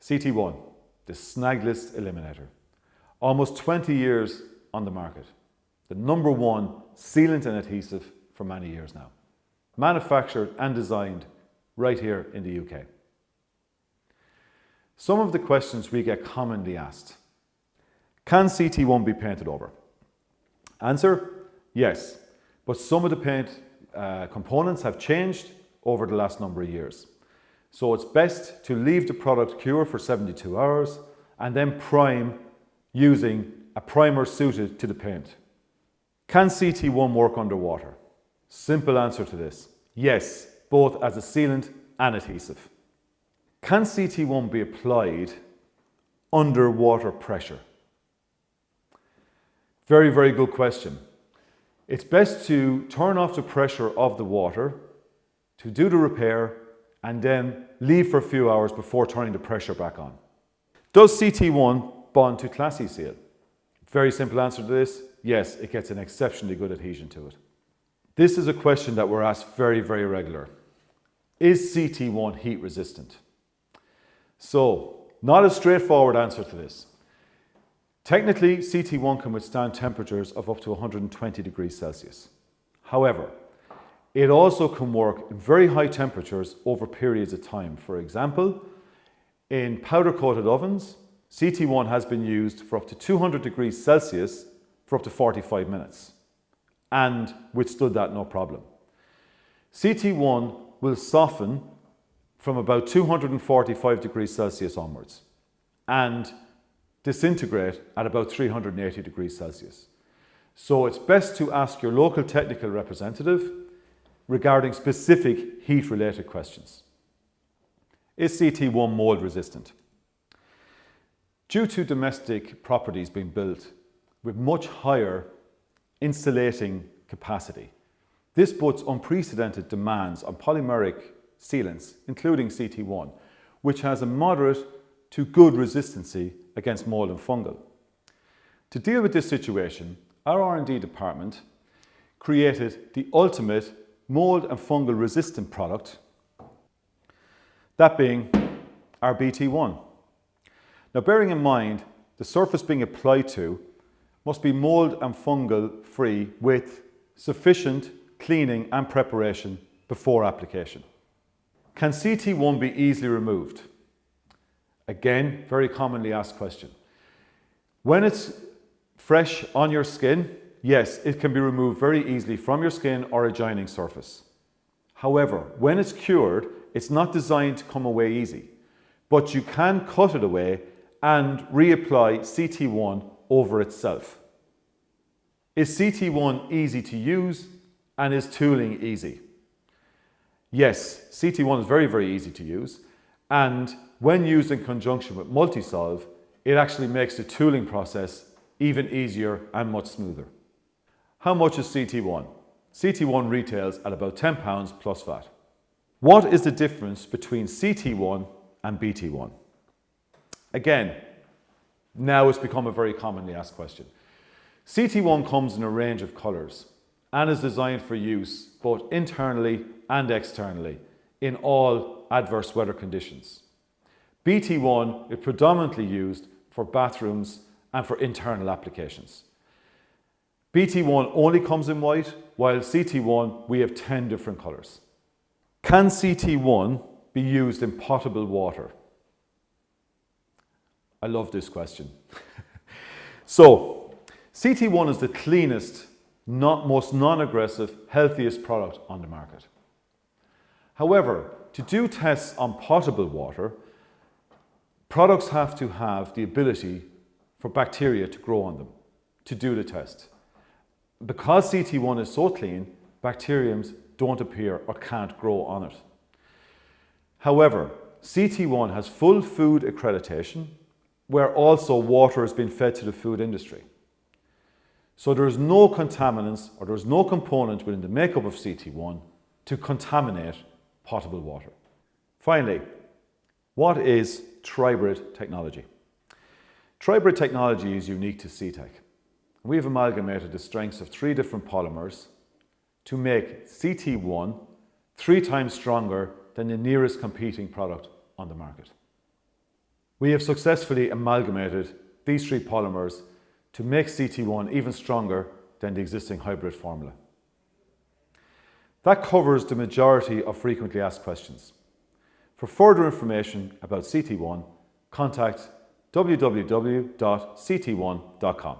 CT1, the snagless eliminator. Almost 20 years on the market. The #1 sealant and adhesive for many years now. Manufactured and designed right here in the UK. Some of the questions we get commonly asked. Can CT1 be painted over? Answer, yes, but some of the paint components have changed over the last number of years. So it's best to leave the product cure for 72 hours and then prime using a primer suited to the paint. Can CT1 work underwater? Simple answer to this, yes, both as a sealant and adhesive. Can CT1 be applied under water pressure? Very, very good question. It's best to turn off the pressure of the water to do the repair and then leave for a few hours before turning the pressure back on. Does CT1 bond to Classy Seal? Very simple answer to this, yes, it gets an exceptionally good adhesion to it. This is a question that we're asked very, very regular. Is CT1 heat resistant? So, not a straightforward answer to this. Technically, CT1 can withstand temperatures of up to 120 degrees Celsius. However, it also can work in very high temperatures over periods of time. For example, in powder-coated ovens, CT1 has been used for up to 200 degrees Celsius for up to 45 minutes and withstood that no problem. CT1 will soften from about 245 degrees Celsius onwards and disintegrate at about 380 degrees Celsius. So it's best to ask your local technical representative regarding specific heat-related questions. Is CT1 mold resistant? Due to domestic properties being built with much higher insulating capacity, this puts unprecedented demands on polymeric sealants, including CT1, which has a moderate to good resistancy against mold and fungal. To deal with this situation, our R&D department created the ultimate mold and fungal resistant product, that being our BT1. Now, bearing in mind the surface being applied to must be mold and fungal free with sufficient cleaning and preparation before application. Can CT1 be easily removed? Again, very commonly asked question. When it's fresh on your skin, yes, it can be removed very easily from your skin or adjoining surface. However, when it's cured, it's not designed to come away easy, but you can cut it away and reapply CT1 over itself. Is CT1 easy to use and is tooling easy? Yes, CT1 is very, very easy to use, and when used in conjunction with multi-solve, it actually makes the tooling process even easier and much smoother. How much is CT1? CT1 retails at about £10 plus VAT. What is the difference between CT1 and BT1? Again, now it's become a very commonly asked question. CT1 comes in a range of colours and is designed for use both internally and externally in all adverse weather conditions. BT1 is predominantly used for bathrooms and for internal applications. BT1 only comes in white, while CT1 we have 10 different colours. Can CT1 be used in potable water? I love this question. So, CT1 is the cleanest, most non-aggressive, healthiest product on the market. However, to do tests on potable water, products have to have the ability for bacteria to grow on them to do the test. Because CT1 is so clean, bacteriums don't appear or can't grow on it. However, CT1 has full food accreditation, where also water has been fed to the food industry. So there is no contaminants or there is no component within the makeup of CT1 to contaminate potable water. Finally, what is TRIBRID Technology? TRIBRID Technology is unique to CTEC. We have amalgamated the strengths of 3 different polymers to make CT1 3 times stronger than the nearest competing product on the market. We have successfully amalgamated these three polymers to make CT1 even stronger than the existing hybrid formula. That covers the majority of frequently asked questions. For further information about CT1, contact www.ct1.com.